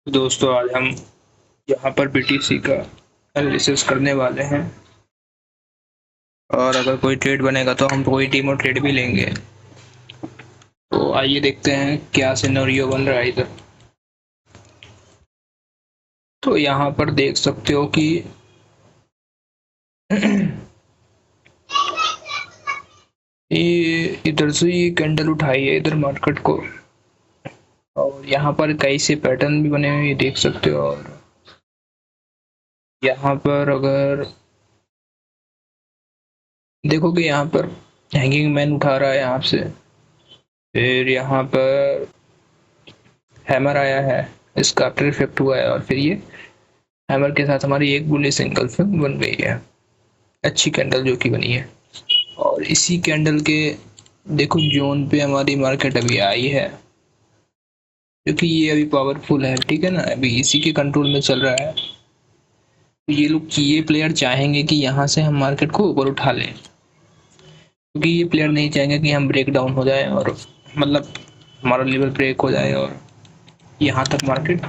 दोस्तों आज हम यहाँ पर बीटीसी का एनालिसिस करने वाले हैं और अगर कोई ट्रेड बनेगा तो हम कोई डीमो ट्रेड भी लेंगे। तो आइए देखते हैं क्या सिनेरियो बन रहा है इधर। तो यहाँ पर देख सकते हो कि ये इधर से ये कैंडल उठाई है इधर मार्केट को, और यहाँ पर कई से पैटर्न भी बने हुए ये देख सकते हो। और यहाँ पर अगर देखोगे यहाँ पर हैंगिंग मैन उठा रहा है यहाँ से, फिर यहाँ पर हैमर आया है, इसका आफ्टर इफेक्ट हुआ है और फिर ये हैमर के साथ हमारी एक बुलिश सिंगल फिंग बन गई है, अच्छी कैंडल जो कि बनी है। और इसी कैंडल के देखो जोन पे हमारी मार्केट अभी आई है, क्योंकि ये अभी पावरफुल है, ठीक है ना, अभी इसी के कंट्रोल में चल रहा है। तो ये लोग ये प्लेयर चाहेंगे कि यहाँ से हम मार्केट को ऊपर उठा लें, क्योंकि ये प्लेयर नहीं चाहेंगे कि हम ब्रेक डाउन हो जाए और मतलब हमारा लेवल ब्रेक हो जाए और यहाँ तक मार्केट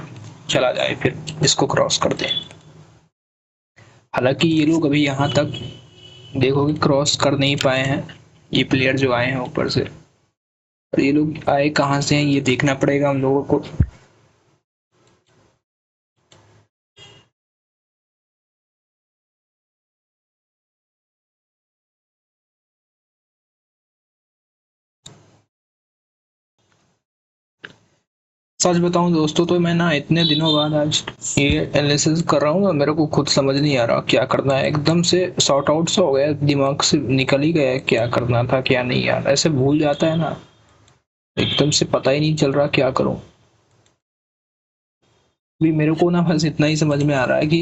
चला जाए फिर इसको क्रॉस कर दें। हालांकि ये लोग अभी यहाँ तक देखोगे क्रॉस कर नहीं पाए हैं, ये प्लेयर जो आए हैं ऊपर से। और ये लोग आए कहाँ से हैं ये देखना पड़ेगा हम लोगों को। सच बताऊं दोस्तों तो मैं ना इतने दिनों बाद आज ये एनालिसिस कर रहा हूँ, मेरे को खुद समझ नहीं आ रहा क्या करना है। एकदम से सॉर्ट आउट सा हो गया, दिमाग से निकल ही गया क्या करना था क्या नहीं। यार ऐसे भूल जाता है ना, एकदम से पता ही नहीं चल रहा क्या करूं। अभी मेरे को ना बस इतना ही समझ में आ रहा है कि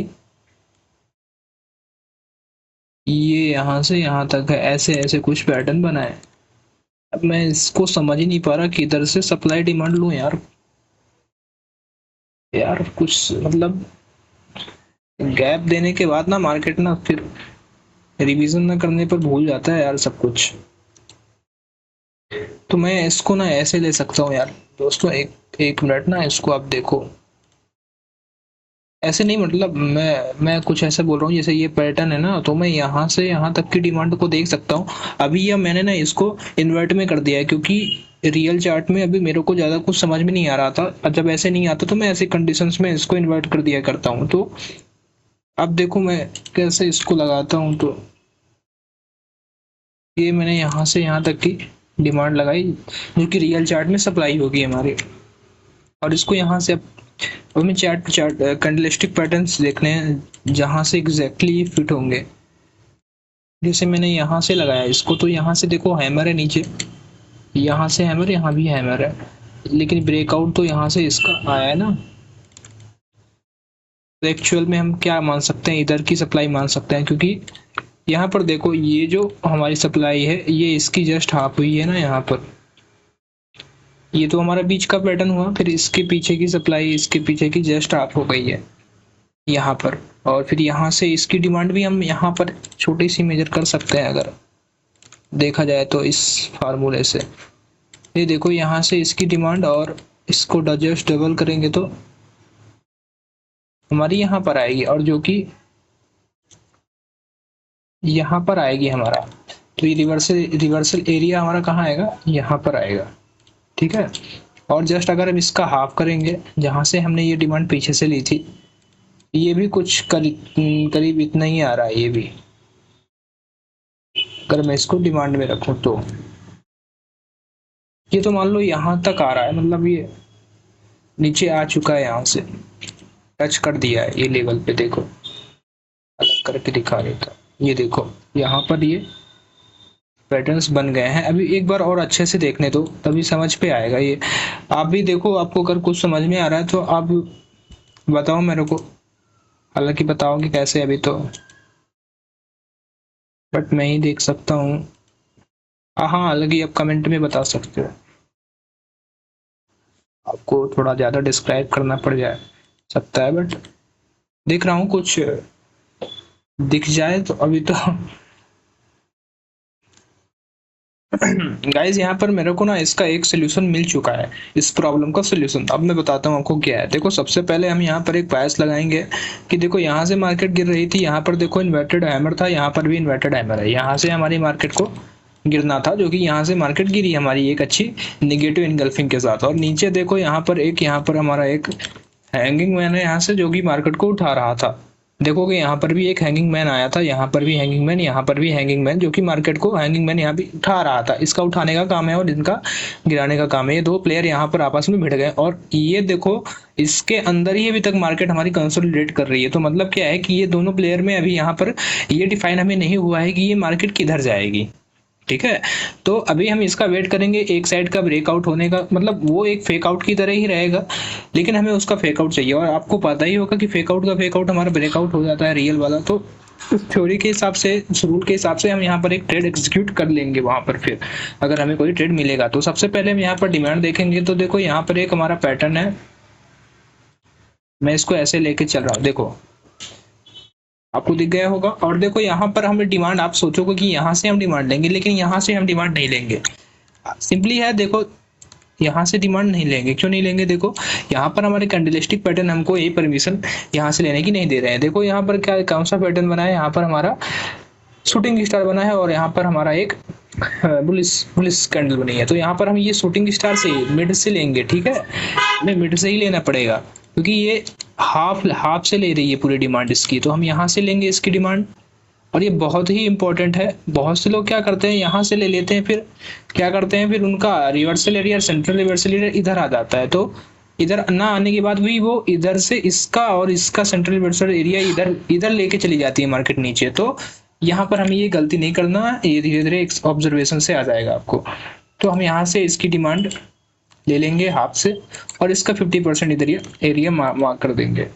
ये यहाँ से यहाँ तक है, ऐसे ऐसे कुछ पैटर्न बना है। अब मैं इसको समझ ही नहीं पा रहा कि इधर से सप्लाई डिमांड लूं। यार यार कुछ मतलब गैप देने के बाद ना मार्केट ना फिर रिवीजन ना करने पर भूल जाता है यार सब कुछ। तो मैं इसको ना ऐसे ले सकता हूँ यार दोस्तों, एक एक मिनट ना इसको आप देखो। ऐसे नहीं, मतलब मैं कुछ ऐसा बोल रहा हूँ जैसे ये पैटर्न है ना, तो मैं यहाँ से यहाँ तक की डिमांड को देख सकता हूँ। अभी यह मैंने ना इसको इन्वर्ट में कर दिया है, क्योंकि रियल चार्ट में अभी मेरे को ज्यादा कुछ समझ में नहीं आ रहा था, और जब ऐसे नहीं आता तो मैं ऐसे कंडीशंस में इसको इन्वर्ट कर दिया करता हूँ। तो अब देखो मैं कैसे इसको लगाता हूँ। तो ये मैंने यहाँ से यहाँ तक की डिमांड लगाई जो कि रियल चार्ट में सप्लाई होगी हमारी, और इसको यहाँ से अब हमें चार्ट चार्ट कैंडलस्टिक पैटर्न्स देखने हैं जहां से एग्जैक्टली फिट होंगे। जैसे मैंने यहाँ से लगाया इसको, तो यहाँ से देखो हैमर है नीचे, यहाँ से हैमर, यहाँ भी हैमर है, लेकिन ब्रेकआउट तो यहाँ से इसका आया है ना। तो एक्चुअल में हम क्या मान सकते हैं, इधर की सप्लाई मान सकते हैं, क्योंकि यहाँ पर देखो ये जो हमारी सप्लाई है ये इसकी जस्ट हाफ हुई है ना यहाँ पर। ये तो हमारा बीच का पैटर्न हुआ, फिर इसके पीछे की सप्लाई इसके पीछे की जस्ट हाफ हो गई है यहाँ पर। और फिर यहाँ से इसकी डिमांड भी हम यहाँ पर छोटी सी मेजर कर सकते हैं अगर देखा जाए तो इस फार्मूले से। ये देखो यहाँ से इसकी डिमांड और इसको जस्ट डबल करेंगे तो हमारी यहाँ पर आएगी, और जो कि यहाँ पर आएगी हमारा। तो ये रिवर्सल रिवर्सल एरिया हमारा कहाँ आएगा, यहाँ पर आएगा, ठीक है। और जस्ट अगर हम इसका हाफ करेंगे जहाँ से हमने ये डिमांड पीछे से ली थी, ये भी कुछ करीब इतना ही आ रहा है। ये भी अगर मैं इसको डिमांड में रखूं तो ये तो मान लो यहाँ तक आ रहा है, मतलब ये नीचे आ चुका है, यहाँ से टच कर दिया है ये लेवल पे। देखो अलग करके दिखा देता, ये देखो यहाँ पर ये पैटर्न्स बन गए हैं। अभी एक बार और अच्छे से देखने दो तभी समझ पे आएगा ये। आप भी देखो, आपको अगर कुछ समझ में आ रहा है तो आप बताओ मेरे को, हालांकि बताओ कि कैसे अभी तो, बट मैं ही देख सकता हूँ। हाँ हालांकि आप कमेंट में बता सकते हो, आपको थोड़ा ज्यादा डिस्क्राइब करना पड़ जाए सकता है, बट देख रहा हूँ कुछ दिख जाए तो। अभी तो गाइज यहाँ पर मेरे को ना इसका एक सोल्यूशन मिल चुका है, इस प्रॉब्लम का सोल्यूशन। अब मैं बताता हूँ आपको क्या है। देखो सबसे पहले हम यहाँ पर एक बायस लगाएंगे कि देखो यहाँ से मार्केट गिर रही थी, यहाँ पर देखो इन्वर्टेड हैमर था, यहाँ पर भी इन्वर्टेड हैमर है, यहाँ से हमारी मार्केट को गिरना था, जो कि यहाँ से मार्केट गिरी हमारी एक अच्छी निगेटिव इनगल्फिंग के साथ। और नीचे देखो यहाँ पर हमारा एक हैंगिंग मैन है यहाँ से, जो कि मार्केट को उठा रहा था। देखोगे यहाँ पर भी एक हैंगिंग मैन आया था, यहाँ पर भी हैंगिंग मैन, यहाँ पर भी हैंगिंग मैन, जो कि मार्केट को हैंगिंग मैन यहाँ भी उठा रहा था। इसका उठाने का काम है और इनका गिराने का काम है। ये दो प्लेयर यहाँ पर आपस में भिड़ गए और ये देखो इसके अंदर ही अभी तक मार्केट हमारी कंसोलिडेट कर रही है। तो मतलब क्या है कि ये दोनों प्लेयर में अभी यहाँ पर ये डिफाइन हमें नहीं हुआ है कि ये मार्केट किधर जाएगी। ठीक है, तो अभी हम इसका वेट करेंगे एक साइड का ब्रेकआउट होने का, मतलब वो एक फेक आउट की तरह ही रहेगा, लेकिन हमें उसका फेक आउट चाहिए। और आपको पता ही होगा कि फेक आउट का फेक आउट हमारा ब्रेकआउट हो जाता है रियल वाला। तो उस थ्योरी के हिसाब से, उस रूल के हिसाब से हम यहाँ पर एक ट्रेड एग्जीक्यूट कर लेंगे वहां पर। फिर अगर हमें कोई ट्रेड मिलेगा तो सबसे पहले हम यहाँ पर डिमांड देखेंगे। तो देखो यहाँ पर एक हमारा पैटर्न है, मैं इसको ऐसे लेके चल रहा हूँ, देखो आपको दिख गया होगा। और देखो यहाँ पर हमें डिमांड, आप सोचोगे कि यहाँ से हम डिमांड लेंगे, लेकिन यहाँ से हम डिमांड नहीं लेंगे। सिंपली है, देखो यहाँ से डिमांड नहीं लेंगे। क्यों नहीं लेंगे? देखो यहाँ पर हमारे कैंडलस्टिक पैटर्न हमको ये परमिशन यहाँ से लेने की नहीं दे रहे हैं। देखो यहाँ पर क्या कौन सा पैटर्न बना है, यहाँ पर हमारा शूटिंग स्टार बना है और यहाँ पर हमारा एक बुलिस कैंडल बनी है। तो यहाँ पर हम ये शूटिंग स्टार से मिड से लेंगे। ठीक है, हमें मिड से ही लेना पड़ेगा क्योंकि ये हाफ से ले रही है पूरी डिमांड इसकी। तो हम यहाँ से लेंगे इसकी डिमांड, और ये बहुत ही इंपॉर्टेंट है। बहुत से लोग क्या करते हैं, यहाँ से ले लेते हैं, फिर क्या करते हैं, फिर उनका reversal area, central reversal area इधर आ जाता है। तो इधर ना आने के बाद भी वो इधर से इसका और इसका सेंट्रल रिवर्सल एरिया इधर इधर लेके चली जाती है मार्केट नीचे। तो यहाँ पर हमें ये गलती नहीं करना, ये धीरे धीरे एक ऑब्जर्वेशन से आ जाएगा आपको। तो हम यहाँ से इसकी डिमांड ले लेंगे हाफ से, और इसका 50% इधर एरिया मार्क कर देंगे।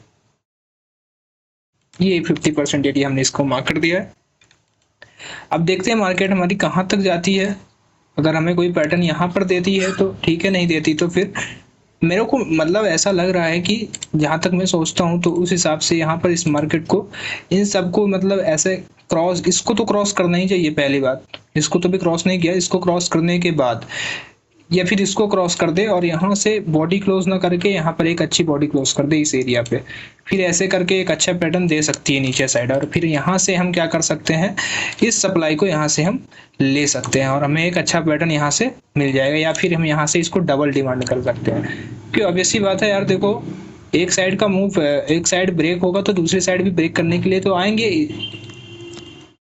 ये 50% एरिया हमने इसको मार्क कर दिया है। अब देखते हैं मार्केट हमारी कहाँ तक जाती है। अगर हमें कोई पैटर्न यहाँ पर देती है तो ठीक है, नहीं देती तो फिर मेरे को मतलब ऐसा लग रहा है कि जहाँ तक मैं सोचता हूँ तो उस हिसाब से यहाँ पर इस मार्केट को, इन सबको मतलब ऐसे क्रॉस, इसको तो क्रॉस करना ही चाहिए पहली बात। इसको तो भी क्रॉस नहीं किया, इसको क्रॉस करने के बाद या फिर इसको क्रॉस कर दे और यहाँ से बॉडी क्लोज ना करके यहाँ पर एक अच्छी बॉडी क्लोज कर दे इस एरिया पे, फिर ऐसे करके एक अच्छा पैटर्न दे सकती है नीचे साइड। और फिर यहाँ से हम क्या कर सकते हैं, इस सप्लाई को यहाँ से हम ले सकते हैं और हमें एक अच्छा पैटर्न यहाँ से मिल जाएगा, या फिर हम यहाँ से इसको डबल डिमांड कर सकते हैं। क्यों, अब ऐसी बात है यार, देखो एक साइड का मूव, एक साइड ब्रेक होगा तो दूसरी साइड भी ब्रेक करने के लिए तो आएंगे,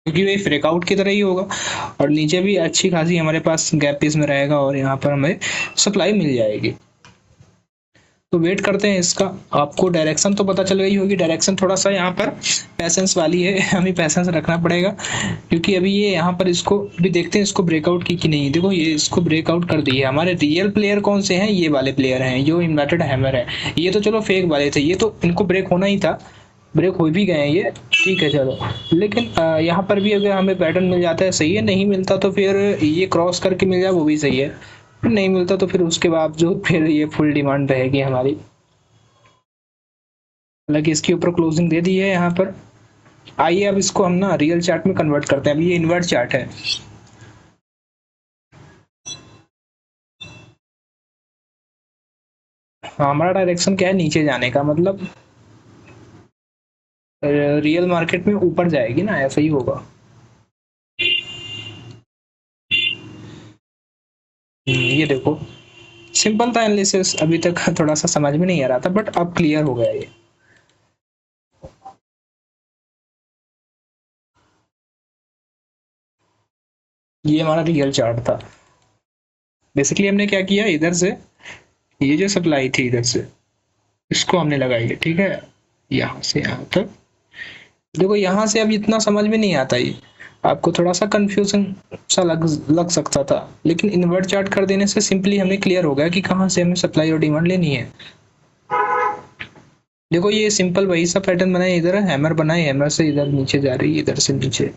क्योंकि वही ब्रेकआउट की तरह ही होगा। और नीचे भी अच्छी खासी हमारे पास गैप पीस में रहेगा और यहाँ पर हमें सप्लाई मिल जाएगी। तो वेट करते हैं इसका। आपको डायरेक्शन तो पता चल गई होगी, डायरेक्शन थोड़ा सा यहाँ पर पैसेंस वाली है, हमें पैसेंस रखना पड़ेगा क्योंकि अभी ये यहाँ पर इसको भी देखते हैं इसको ब्रेकआउट की कि नहीं। देखो ये इसको ब्रेकआउट कर दी है। हमारे रियल प्लेयर कौन से हैं, ये वाले प्लेयर हैं जो इन्वर्टेड हैमर है। ये तो चलो फेक वाले थे, ये तो इनको ब्रेक होना ही था, ब्रेक हो भी गए हैं ये, ठीक है चलो। लेकिन यहाँ पर भी अगर हमें पैटर्न मिल जाता है सही है, नहीं मिलता तो फिर ये क्रॉस करके मिल जाए वो भी सही है, फिर नहीं मिलता तो फिर उसके बावजूद फिर ये फुल डिमांड रहेगी हमारी। हालांकि इसके ऊपर क्लोजिंग दे दी है यहाँ पर। आइए अब इसको हम ना रियल चार्ट में कन्वर्ट करते हैं। अब ये इन्वर्ट चार्ट है, हमारा डायरेक्शन क्या है, नीचे जाने का, मतलब रियल मार्केट में ऊपर जाएगी ना, ऐसा ही होगा। ये देखो सिंपल था एनालिसिस, अभी तक थोड़ा सा समझ में नहीं आ रहा था बट अब क्लियर हो गया ये हमारा रियल चार्ट था। बेसिकली हमने क्या किया, इधर से ये जो सप्लाई थी इधर से इसको हमने लगाई है, ठीक है, यहाँ से यहाँ तक। देखो यहाँ से अब इतना समझ में नहीं आता, ये आपको थोड़ा सा कंफ्यूजन सा लग सकता था, लेकिन इन्वर्ट चार्ट कर देने से सिंपली हमें क्लियर हो गया कि कहाँ से हमें सप्लाई और डिमांड लेनी है। देखो ये सिंपल वही सा पैटर्न बनाए, इधर हैमर बनाए, हैमर से इधर नीचे जा रही है, इधर से नीचे।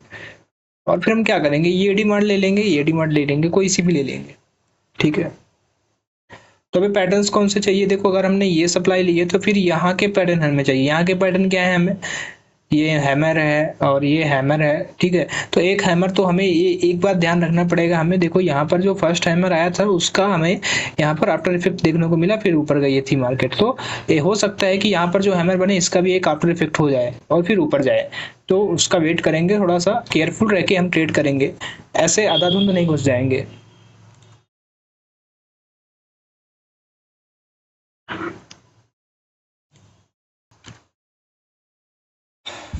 और फिर हम क्या करेंगे, ये डिमांड ले लेंगे, ये डिमांड ले लेंगे, कोई सी भी ले लेंगे, ठीक है। तो हमें पैटर्न्स कौन से चाहिए, देखो अगर हमने ये सप्लाई ली है तो फिर यहाँ के पैटर्न हमें चाहिए। यहाँ के पैटर्न क्या है, हमें ये हैमर है और ये हैमर है, ठीक है। तो एक हैमर तो हमें ये एक बात ध्यान रखना पड़ेगा हमें, देखो यहाँ पर जो फर्स्ट हैमर आया था उसका हमें यहाँ पर आफ्टर इफेक्ट देखने को मिला, फिर ऊपर गई थी मार्केट। तो ये हो सकता है कि यहाँ पर जो हैमर बने इसका भी एक आफ्टर इफेक्ट हो जाए और फिर ऊपर जाए, तो उसका वेट करेंगे, थोड़ा सा केयरफुल रह के हम ट्रेड करेंगे, ऐसे आधाधुंध नहीं घुस जाएंगे।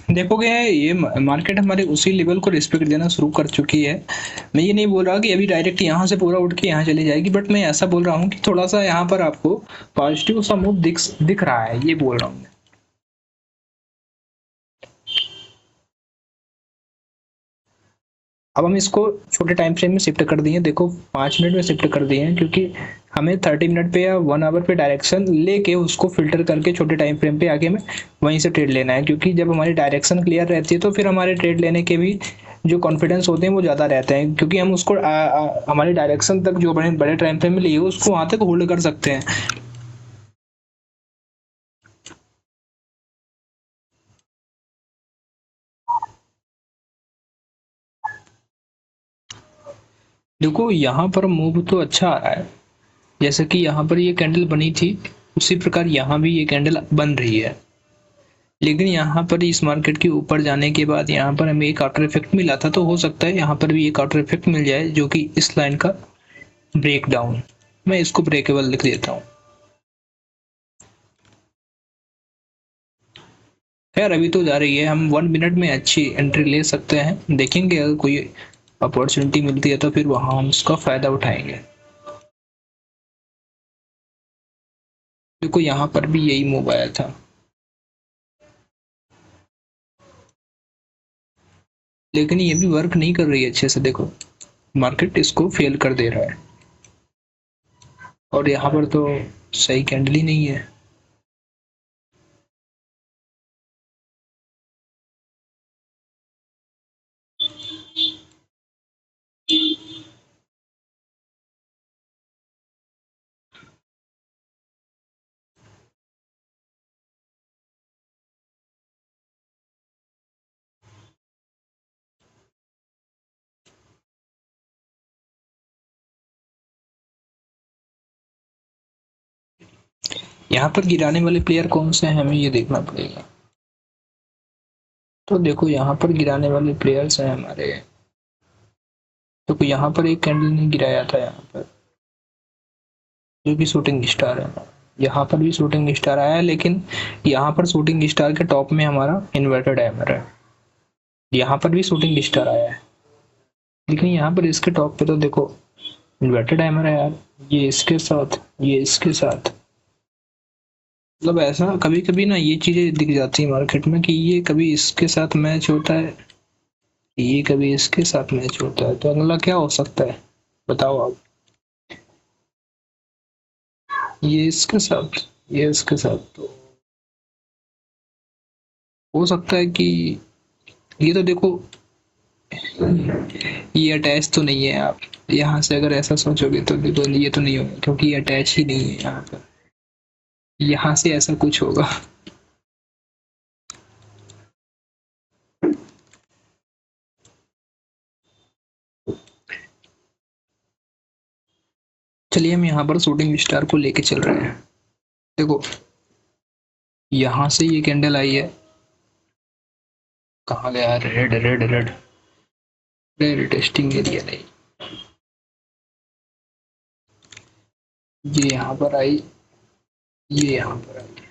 देखोगे ये मार्केट हमारे उसी लेवल को रिस्पेक्ट देना शुरू कर चुकी है। मैं ये नहीं बोल रहा कि अभी डायरेक्ट यहाँ से पूरा उठ के यहाँ चली जाएगी, बट मैं ऐसा बोल रहा हूँ कि थोड़ा सा यहाँ पर आपको पॉजिटिव सा मूव दिख रहा है, ये बोल रहा हूँ। अब हम इसको छोटे टाइम फ्रेम में शिफ्ट कर दिए, देखो 5 मिनट में शिफ्ट कर दिए हैं, क्योंकि हमें 30 मिनट पे या 1 आवर पे डायरेक्शन लेके उसको फिल्टर करके छोटे टाइम फ्रेम पे आके हमें वहीं से ट्रेड लेना है, क्योंकि जब हमारी डायरेक्शन क्लियर रहती है तो फिर हमारे ट्रेड लेने के भी जो कॉन्फिडेंस होते हैं वो ज़्यादा रहते हैं, क्योंकि हम उसको हमारी डायरेक्शन तक जो बड़े बड़े टाइम फ्रेम में लिए उसको वहाँ तक होल्ड कर सकते हैं। देखो यहाँ पर मूव तो अच्छा आ रहा है, जैसे कि यहाँ पर ये कैंडल बनी थी उसी प्रकार यहाँ भी ये कैंडल बन रही है, लेकिन यहाँ पर इस मार्केट के ऊपर जाने के बाद यहाँ पर हमें एक आफ्टर इफेक्ट मिला था, तो हो सकता है यहाँ पर भी एक आफ्टर इफेक्ट मिल जाए जो कि इस लाइन का ब्रेक डाउन, मैं इसको ब्रेकेबल लिख देता हूँ। खैर अभी तो जा रही है, हम 1 मिनट में अच्छी एंट्री ले सकते हैं, देखेंगे अगर कोई अपॉर्चुनिटी मिलती है तो फिर वहां हम उसका फायदा उठाएंगे। देखो यहाँ पर भी यही मूव आया था, लेकिन ये भी वर्क नहीं कर रही है अच्छे से, देखो मार्केट इसको फेल कर दे रहा है और यहाँ पर तो सही कैंडल ही नहीं है। यहाँ पर गिराने वाले प्लेयर कौन से हैं हमें ये देखना पड़ेगा। तो देखो यहाँ पर गिराने वाले प्लेयर्स हैं हमारे, तो यहाँ पर एक कैंडल ने गिराया था यहाँ पर, जो कि शूटिंग स्टार है। यहाँ पर भी शूटिंग स्टार आया है, लेकिन यहाँ पर शूटिंग स्टार के टॉप में हमारा इन्वर्टेड हैमर है। यहाँ पर भी शूटिंग स्टार आया है, लेकिन यहाँ पर इसके टॉप पे तो देखो इन्वर्टेड हैमर है यार, ये इसके साथ, ये इसके साथ, मतलब ऐसा कभी कभी ना ये चीजें दिख जाती है मार्केट में कि ये कभी इसके साथ मैच होता है, ये कभी इसके साथ मैच होता है, तो अगला क्या हो सकता है बताओ आप। ये इसके साथ, ये इसके साथ, तो हो सकता है कि ये तो देखो ये अटैच तो नहीं है, आप यहाँ से अगर ऐसा सोचोगे तो देखो ये तो नहीं होगा, क्योंकि ये अटैच ही नहीं है यहाँ पर, यहाँ से ऐसा कुछ होगा। चलिए हम यहाँ पर शूटिंग स्टार को लेके चल रहे हैं। देखो यहाँ से ये कैंडल आई है, कहाँ गया, red red red red, testing area नहीं, ये यहाँ पर आई, ये यहाँ पर आई,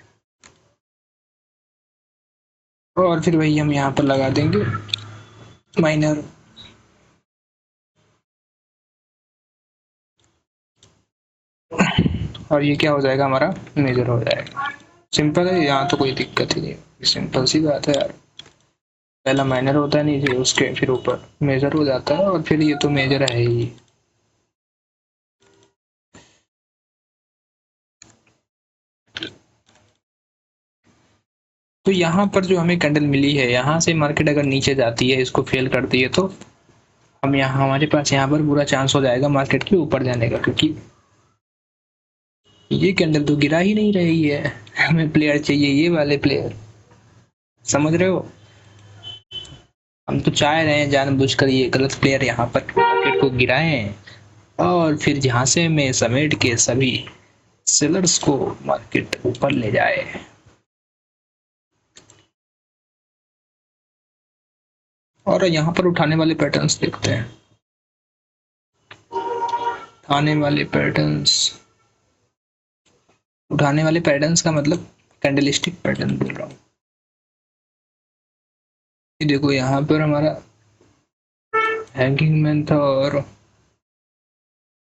और फिर वही हम यहाँ पर लगा देंगे माइनर। और ये क्या हो जाएगा, हमारा मेजर हो जाएगा। सिंपल है, यहाँ तो कोई दिक्कत ही नहीं, सिंपल सी बात है यार। पहला माइनर होता है नीचे, उसके फिर ऊपर मेजर हो जाता है, और फिर ये तो मेजर है ही। तो यहाँ पर जो हमें कैंडल मिली है, यहाँ से मार्केट अगर नीचे जाती है, इसको फेल करती है, तो हम यहाँ, हमारे पास यहाँ पर पूरा चांस हो जाएगा मार्केट के ऊपर जाने का, क्योंकि ये कैंडल तो गिरा ही नहीं रही है, हमें प्लेयर चाहिए ये वाले प्लेयर, समझ रहे हो। हम तो चाह रहे हैं जानबूझकर ये गलत प्लेयर यहाँ पर मार्केट को गिराएं और फिर यहाँ से मैं समेट के सभी सेलर्स को मार्केट ऊपर ले जाए। और यहाँ पर उठाने वाले पैटर्न्स देखते हैं। उठाने वाले पैटर्न्स का मतलब कैंडलस्टिक पैटर्न बोल रहा हूँ। ये देखो यहाँ पर हमारा हैंगिंग मैन था और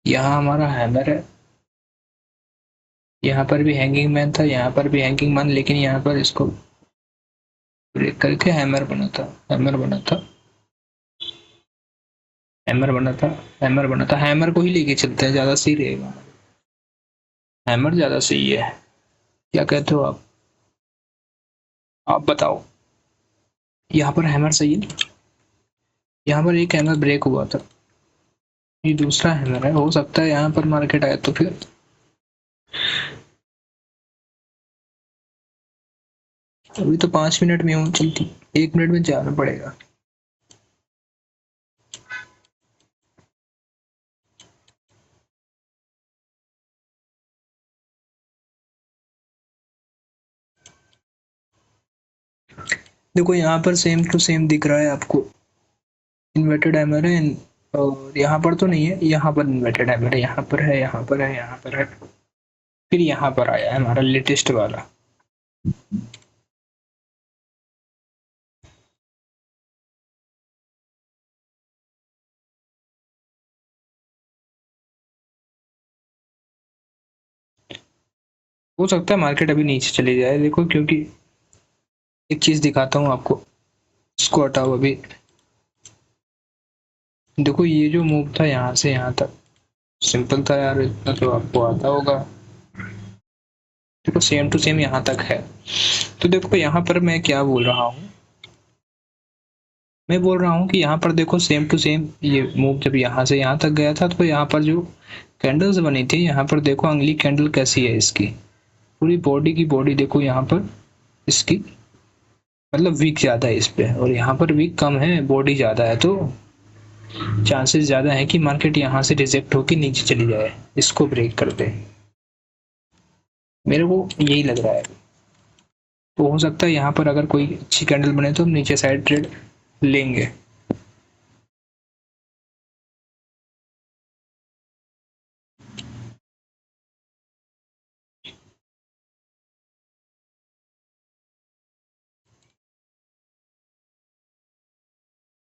यहाँ हमारा हैमर है। यहाँ पर भी हैंगिंग मैन था, यहाँ पर भी हैंगिंग मैन, लेकिन यहाँ पर इसको ब्रेक करके हैमर बना था। हैमर को ही लेके चलते हैं, ज्यादा सही रहेगा। हैमर ज्यादा सही है, क्या कहते हो आप बताओ। यहाँ पर हैमर सही है। यहाँ पर एक हैमर ब्रेक हुआ था, ये दूसरा हैमर है। हो सकता है यहाँ पर मार्केट आए तो फिर अभी तो 5 मिनट में हूँ, चलती 1 मिनट में जाना पड़ेगा। देखो यहाँ पर सेम टू सेम दिख रहा है आपको, इन्वर्टेड हैमर है। और यहाँ पर तो नहीं है, यहाँ पर इन्वर्टेड हैमर है, यहाँ पर है, यहाँ पर है, यहाँ पर है, फिर यहाँ पर आया है हमारा लेटेस्ट वाला। हो सकता है मार्केट अभी नीचे चली जाए, देखो, क्योंकि एक चीज दिखाता हूँ आपको। इसको हटाओ अभी। देखो ये जो मूव था यहाँ से यहाँ तक सिंपल था यार, इतना तो आपको आता होगा। देखो सेम टू सेम यहाँ तक है। तो देखो यहाँ पर मैं क्या बोल रहा हूँ, मैं बोल रहा हूँ कि यहाँ पर देखो सेम टू सेम ये मूव जब यहाँ से यहाँ तक गया था, तो यहाँ पर जो कैंडल्स बनी थी, यहाँ पर देखो अगली कैंडल कैसी है इसकी, पूरी बॉडी की बॉडी देखो यहाँ पर इसकी, मतलब वीक ज्यादा है इस पे, और यहाँ पर वीक कम है, बॉडी ज्यादा है, तो चांसेस ज्यादा है कि मार्केट यहाँ से रिजेक्ट होकर नीचे चली जाए, इसको ब्रेक कर दे। मेरे को यही लग रहा है। तो हो सकता है यहाँ पर अगर कोई अच्छी कैंडल बने तो हम नीचे साइड ट्रेड लेंगे।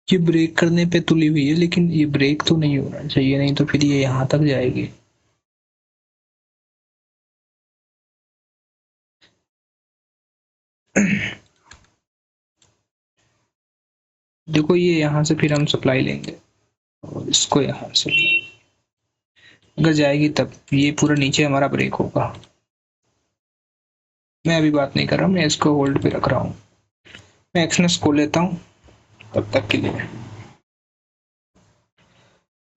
ये ब्रेक करने पे तुली हुई है, लेकिन ये ब्रेक तो नहीं होना चाहिए, नहीं तो फिर ये यहाँ तक जाएगी। देखो ये यहाँ से फिर हम सप्लाई लेंगे और इसको यहाँ से अगर जाएगी तब ये पूरा नीचे हमारा ब्रेक होगा। मैं अभी बात नहीं कर रहा हूँ, मैं इसको होल्ड पे रख रहा हूँ। मैं एक्सनेस को लेता हूँ तब तक के लिए।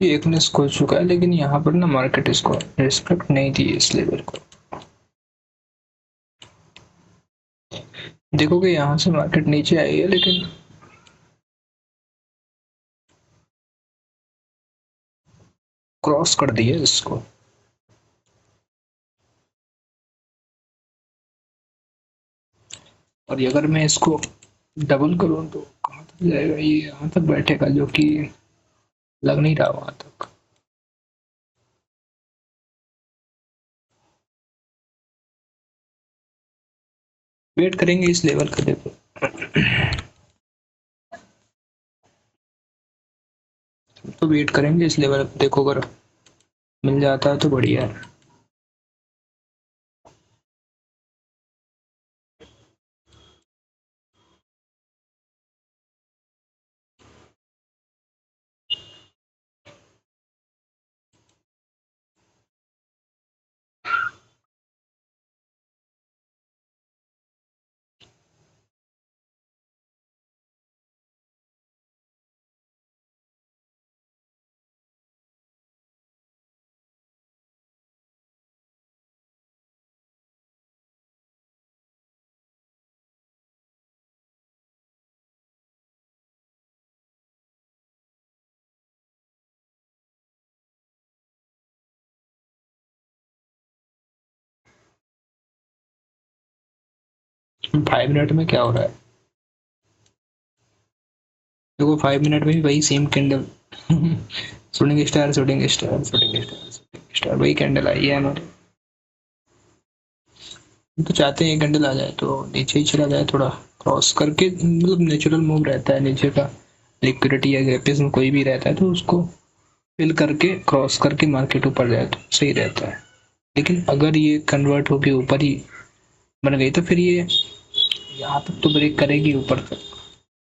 ये एक्सनेस खो चुका है, लेकिन यहाँ पर ना मार्केट इसको रिस्पेक्ट नहीं दी इस लेवल को। देखोगे यहाँ से मार्केट नीचे आई है, लेकिन क्रॉस कर दिया इसको। और अगर मैं इसको डबल करूँ तो कहाँ तक जाएगा, ये यहाँ तक बैठेगा, जो कि लग नहीं रहा वहां तक। वेट करेंगे इस लेवल का। देखो तो वेट करेंगे इस लेवल का, देखो अगर मिल जाता है तो बढ़िया है। 5 मिनट में क्या हो रहा है? देखो 5 मिनट में भी वही same candle shooting star shooting star shooting star shooting star, वही कैंडल आई है हमारे। हम तो चाहते हैं कैंडल आ जाए तो नीचे ही चला जाए, थोड़ा क्रॉस करके, मतलब नेचुरल मूव रहता है नीचे का, लिक्विडिटी या गैपेस में कोई भी रहता है तो उसको फिल करके क्रॉस करके मार्केट ऊपर जाए तो सही रहता है। लेकिन अगर ये कन्वर्ट होके ऊपर ही बन गई तो फिर ये यहाँ तक तो ब्रेक करेगी ऊपर तक,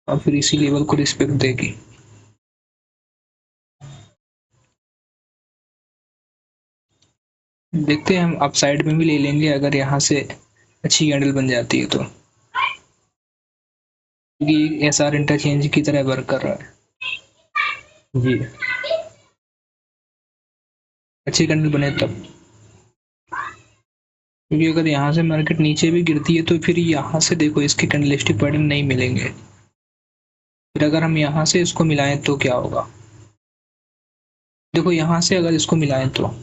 और फिर इसी लेवल को रिस्पेक्ट देगी। देखते हैं, हम अप साइड में भी ले लेंगे अगर यहाँ से अच्छी कैंडल बन जाती है तो, क्योंकि एस आर इंटरचेंज की तरह वर्क कर रहा है। जी, अच्छी कैंडल बने तब, क्योंकि अगर यहाँ से मार्केट नीचे भी गिरती है तो फिर यहाँ से देखो इसके कैंडलस्टिक पैटर्न नहीं मिलेंगे, फिर अगर हम यहाँ से इसको मिलाएं तो क्या होगा? देखो यहाँ से अगर इसको मिलाएं तो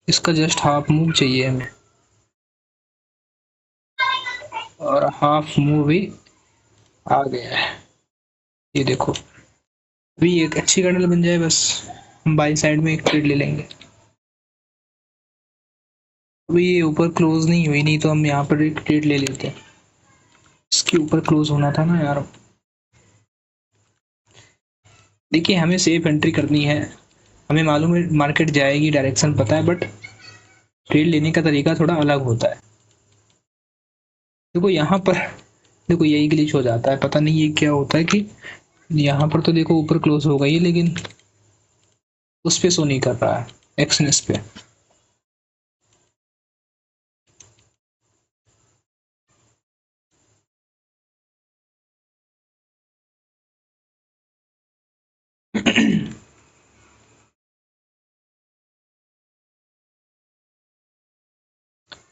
इसका जस्ट हाफ मूव चाहिए हमें, और हाफ मूव भी आ गया है। ये देखो, अभी एक अच्छी कैंडल बन जाए बस, हम बाई साइड में एक ट्रेड ले लेंगे। अभी ये ऊपर क्लोज नहीं हुई, नहीं तो हम यहाँ पर एक ट्रेड ले लेते हैं। इसके ऊपर क्लोज होना था ना यार। देखिए, हमें सेफ एंट्री करनी है, हमें मालूम है मार्केट जाएगी, डायरेक्शन पता है, बट ट्रेड लेने का तरीका थोड़ा अलग होता है। देखो यहाँ पर, देखो यही ग्लिच हो जाता है, पता नहीं ये क्या होता है कि यहाँ पर तो देखो ऊपर क्लोज हो गई है लेकिन उस पे शो नहीं कर रहा है, एक्सनेस पे।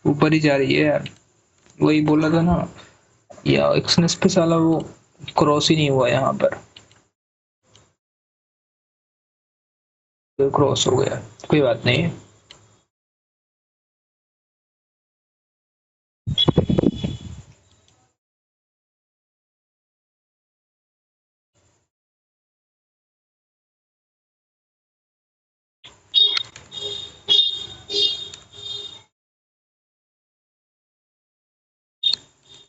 ऊपर ही जा रही है यार, वही बोला था ना, या एक्सनेस पे साला वो क्रॉस ही नहीं हुआ यहाँ पर, तो क्रॉस हो गया, कोई बात नहीं।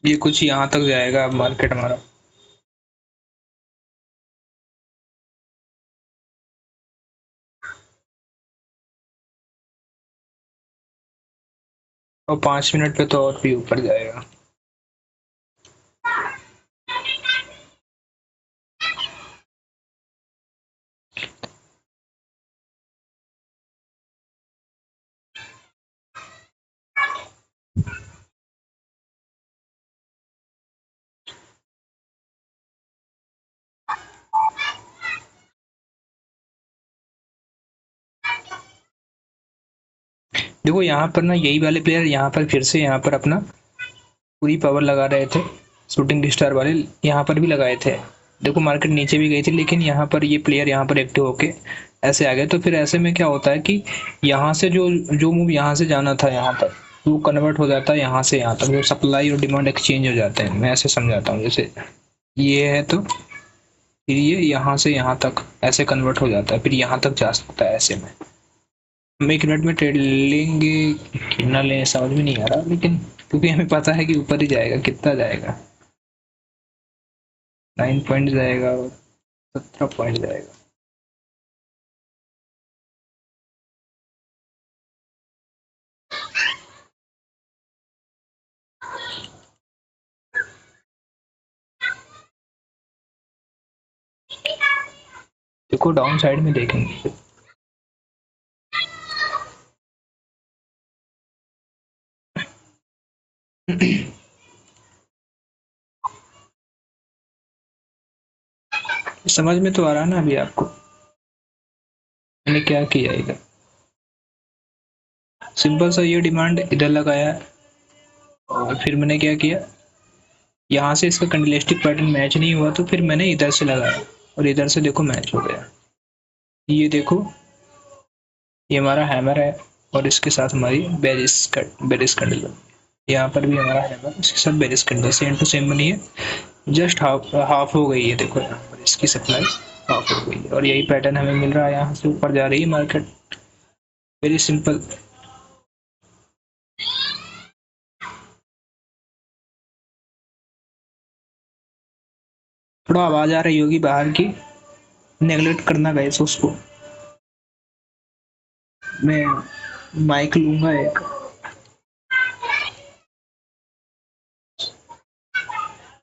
ये कुछ यहाँ तक जाएगा मार्केट हमारा। और 5 मिनट पे तो और भी ऊपर जाएगा। देखो यहाँ पर ना, यही वाले प्लेयर यहाँ पर फिर से यहाँ पर अपना पूरी पावर लगा रहे थे, शूटिंग स्टार वाले यहाँ पर भी लगाए थे। देखो मार्केट नीचे भी गई थी लेकिन यहाँ पर ये प्लेयर यहाँ पर एक्टिव होके ऐसे आ गए, तो फिर ऐसे में क्या होता है कि यहाँ से जो जो मूव यहाँ से जाना था यहाँ तक, वो कन्वर्ट हो जाता है यहाँ से यहाँ तक, जो सप्लाई और डिमांड एक्सचेंज हो जाते हैं। मैं ऐसे समझाता हूँ, जैसे ये है तो फिर ये यहाँ से यहाँ तक ऐसे कन्वर्ट हो जाता है, फिर यहाँ तक जा सकता है। ऐसे में हम 1 मिनट में ट्रेड लेंगे कि ना लें समझ में नहीं आ रहा, लेकिन क्योंकि हमें पता है कि ऊपर ही जाएगा, कितना जाएगा, 9 पॉइंट जाएगा और 17 पॉइंट जाएगा। देखो डाउन साइड में देखेंगे, समझ में तो आ रहा है ना अभी आपको मैंने क्या किया इधर? सिंपल सा ये डिमांड इधर लगाया और फिर मैंने क्या किया, यहाँ से इसका कैंडलस्टिक पैटर्न मैच नहीं हुआ तो फिर मैंने इधर से लगाया और इधर से देखो मैच हो गया। ये देखो, ये हमारा हैमर है, और इसके साथ हमारी बेरिस कैंडल। यहाँ पर भी हमारा हैमर, इसके साथ bearish candle same to same बनी है, जस्ट हाफ हाफ हो गई है। देखो यहाँ पर इसकी सप्लाई हाफ हो गई है और यही पैटर्न हमें मिल रहा है। यहाँ से ऊपर जा रही है मार्केट, वेरी सिंपल। थोड़ा आवाज आ रही होगी बाहर की, नेगलेक्ट करना गाइस उसको। मैं माइक लूंगा एक।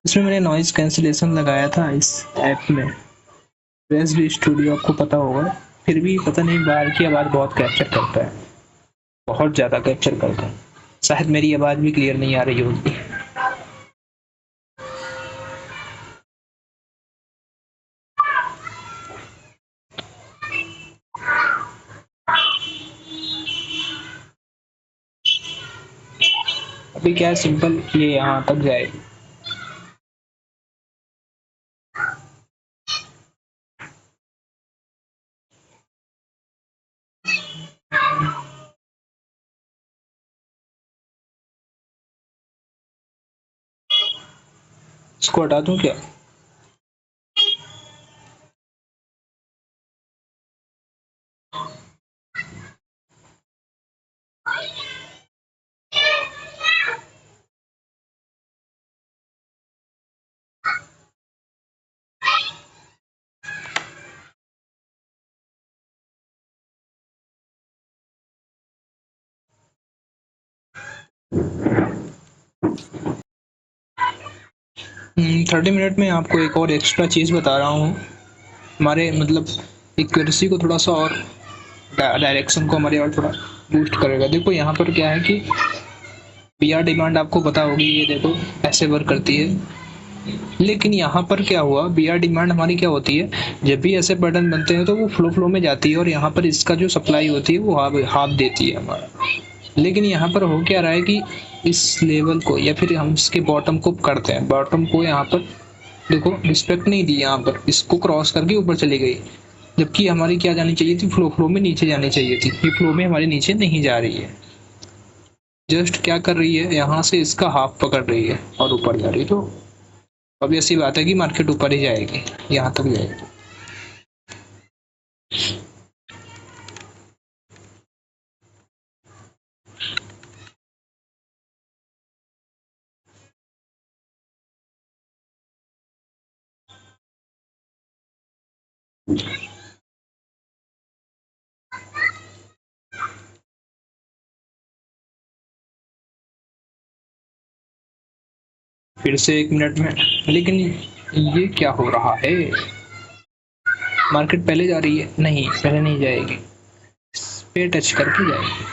इसमें मैंने नॉइज कैंसिलेशन लगाया था इस ऐप में, रेसबी स्टूडियो, आपको पता होगा। फिर भी पता नहीं बाहर की आवाज़ बहुत कैप्चर करता है, बहुत ज़्यादा कैप्चर करता है। शायद मेरी आवाज़ भी क्लियर नहीं आ रही होगी। अभी क्या है, सिंपल ये यहाँ तक जाएगी। इसको हटा दूं क्या? थर्टी मिनट में आपको एक और एक्स्ट्रा चीज़ बता रहा हूँ। हमारे मतलब एक्यूरेसी को थोड़ा सा और, डायरेक्शन को हमारे और थोड़ा बूस्ट करेगा। देखो यहाँ पर क्या है कि पी आर डिमांड आपको पता होगी, ये देखो ऐसे वर्क करती है। लेकिन यहाँ पर क्या हुआ, बी आर डिमांड हमारी क्या होती है, जब भी ऐसे पैटर्न बनते हैं तो वो फ्लो फ्लो में जाती है और यहाँ पर इसका जो सप्लाई होती है वो हाफ हाफ देती है हमारा। लेकिन यहाँ पर हो क्या रहा है कि इस लेवल को, या फिर हम इसके बॉटम को करते हैं, बॉटम को यहाँ पर देखो रिस्पेक्ट नहीं दी, यहाँ पर इसको क्रॉस करके ऊपर चली गई। जबकि हमारी क्या जानी चाहिए थी, फ्लो फ्लो में नीचे जानी चाहिए थी। ये फ्लो में हमारे नीचे नहीं जा रही है, जस्ट क्या कर रही है, यहाँ से इसका हाफ पकड़ रही है और ऊपर जा रही है। तो अब ऐसी बात है कि मार्केट ऊपर ही जाएगी, यहाँ तक जाएगी। फिर से 1 मिनट में, लेकिन ये क्या हो रहा है, मार्केट पहले जा रही है, नहीं पहले नहीं जाएगी, इस पे टच करके जाएगी।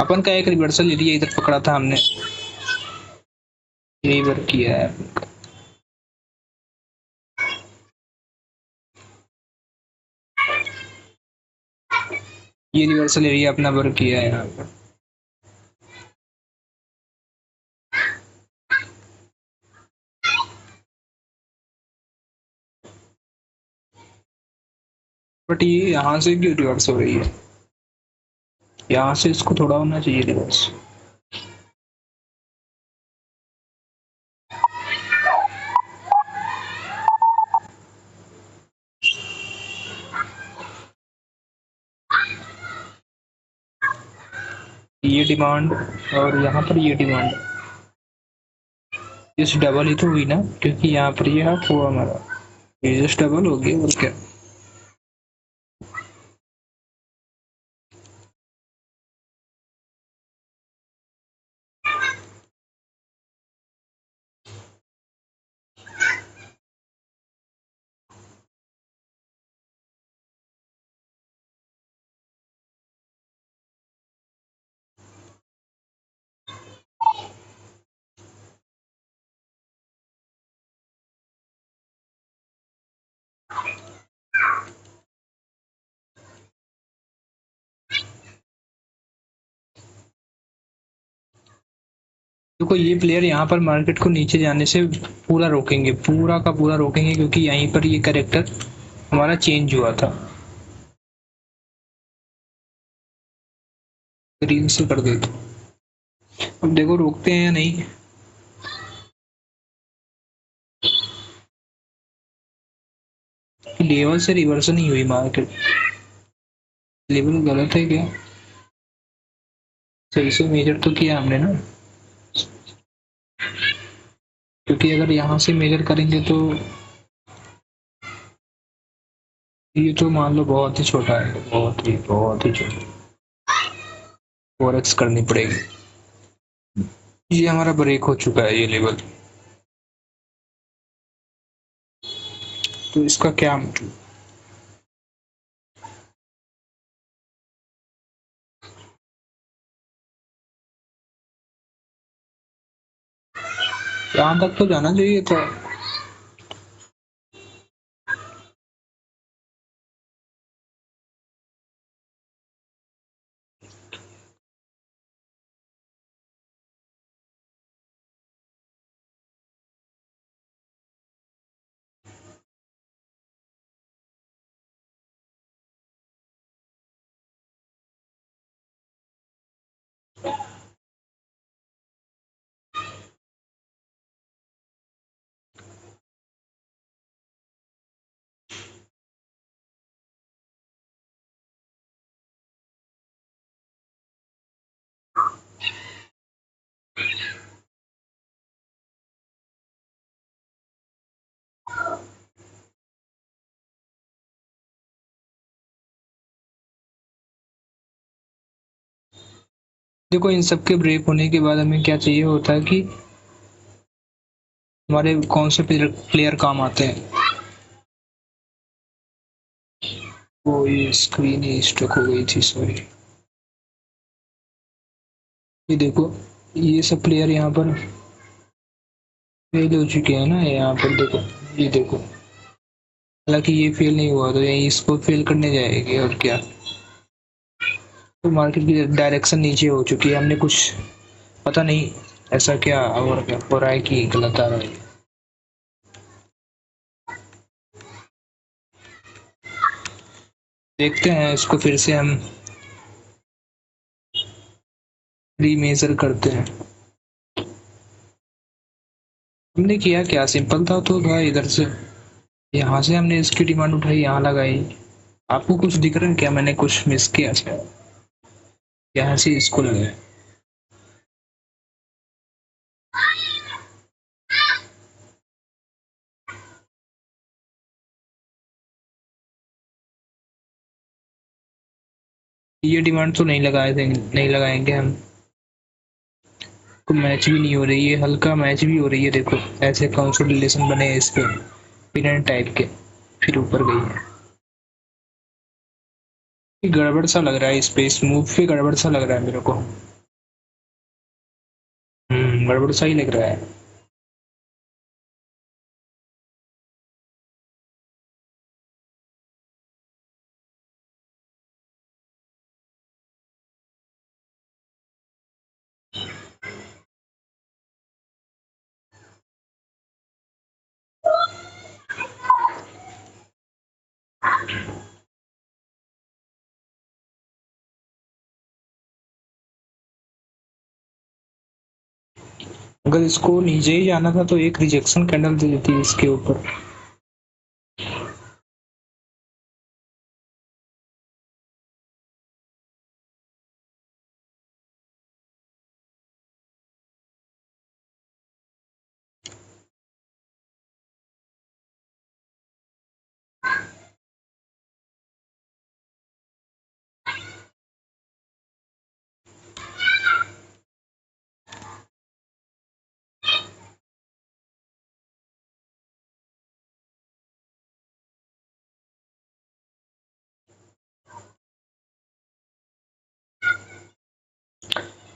अपन का एक रिवर्सल एरिया इधर पकड़ा था हमने, यही वर्क किया है। ये रिवर्सल एरिया अपना वर्क किया है यहाँ पर। बट ये यहाँ से क्यों रिवर्स हो रही है, यहाँ से इसको थोड़ा होना चाहिए रिवर्स। ये डिमांड और यहाँ पर ये डिमांड, इस डबल ही तो हुई ना, क्योंकि यहाँ पर ये हाफ हुआ हमारा, ये जस्ट डबल हो गया और क्या। देखो ये प्लेयर यहाँ पर मार्केट को नीचे जाने से पूरा रोकेंगे, पूरा का पूरा रोकेंगे, क्योंकि यहीं पर ये कैरेक्टर हमारा चेंज हुआ था। ग्रीन से कर देते, अब देखो रोकते हैं या नहीं। लेवल से रिवर्स नहीं हुई मार्केट, लेवल गलत है क्या? सही से मेजर तो किया हमने ना, क्योंकि अगर यहाँ से मेजर करेंगे तो ये तो मान लो बहुत ही छोटा है, बहुत ही छोटा, फॉरेक्स करनी पड़ेगी। ये हमारा ब्रेक हो चुका है ये लेवल, तो इसका क्या मतलब? यहाँ तक तो जाना चाहिए था। देखो इन सब के ब्रेक होने के बाद हमें क्या चाहिए होता है कि हमारे कौन से प्लेयर काम आते हैं। वो ये स्क्रीन ही स्टक हो गई थी, सॉरी। ये देखो ये सब प्लेयर यहाँ पर फेल हो चुके हैं ना, यहाँ पर देखो, ये देखो, हालांकि ये फेल नहीं हुआ तो यही इसको फेल करने जाएगी और क्या। तो मार्केट की डायरेक्शन नीचे हो चुकी है, हमने कुछ पता नहीं ऐसा क्या और क्या हो रहा है कि गलत आ रहा है। देखते हैं इसको फिर से हम रीमेजर करते हैं। हमने किया क्या, सिंपल था, तो था इधर से, यहाँ से हमने इसकी डिमांड उठाई, यहाँ लगाई। आपको कुछ दिख रहा है क्या, मैंने कुछ मिस किया शायद? यहाँ से इसको लगाया। ये डिमांड तो नहीं लगाए थे, नहीं लगाएंगे हम। तो मैच भी नहीं हो रही है, हल्का मैच भी हो रही है, देखो ऐसे कंसोलिडेशन बने हैं इस पे पिन टाइप के, फिर ऊपर गई है। ये गड़बड़ सा लग रहा है, इस पे इस मूव पे गड़बड़ सा लग रहा है मेरे को। गड़बड़ सा ही लग रहा है। अगर इसको नीचे ही जाना था तो एक रिजेक्शन कैंडल दे देती है इसके ऊपर।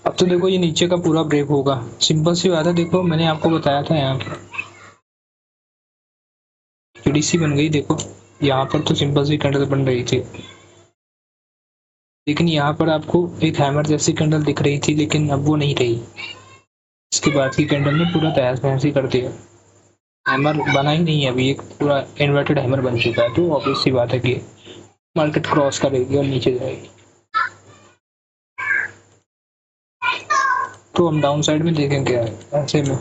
अब तो देखो ये नीचे का पूरा ब्रेक होगा, सिंपल सी बात है। देखो मैंने आपको बताया था, यहाँ पर पीडीसी बन गई, देखो यहाँ पर तो सिंपल सी कैंडल बन रही थी, लेकिन यहाँ पर आपको एक हैमर जैसी कैंडल दिख रही थी, लेकिन अब वो नहीं रही। इसके बाद की कैंडल ने पूरा तहस नहस ही कर दिया। हैमर बना ही नहीं है अभी, एक पूरा इन्वर्टेड हैमर बन चुका है, तो ऑब्वियस सी बात है कि मार्केट क्रॉस करेगी और नीचे जाएगी। तो हम डाउन साइड में देखेंगे ऐसे में।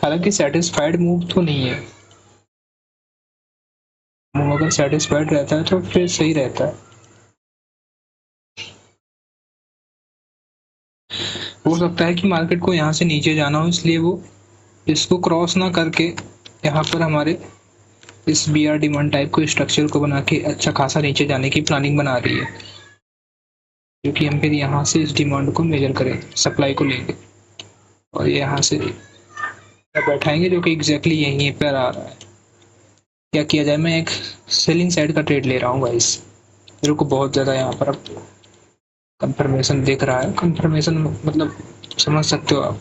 हालांकि सेटिस्फाइड मूव तो नहीं है, मूव अगर सेटिस्फाइड रहता है तो फिर सही रहता है। हो सकता है कि मार्केट को यहाँ से नीचे जाना हो, इसलिए वो इसको क्रॉस ना करके यहाँ पर हमारे इस बी आर डिमांड टाइप को स्ट्रक्चर को बना के अच्छा खासा नीचे जाने की प्लानिंग बना रही है, क्योंकि हम फिर यहाँ से इस डिमांड को मेजर करें, सप्लाई को लेंगे और यहाँ से बैठाएंगे, जो कि एग्जैक्टली यहीं पर आ रहा है। क्या किया जाए, मैं एक सेलिंग साइड का ट्रेड ले रहा हूँ गाइस। मेरे को बहुत ज़्यादा यहाँ पर अब कंफर्मेशन दिख रहा है। कंफर्मेशन मतलब समझ सकते हो आप,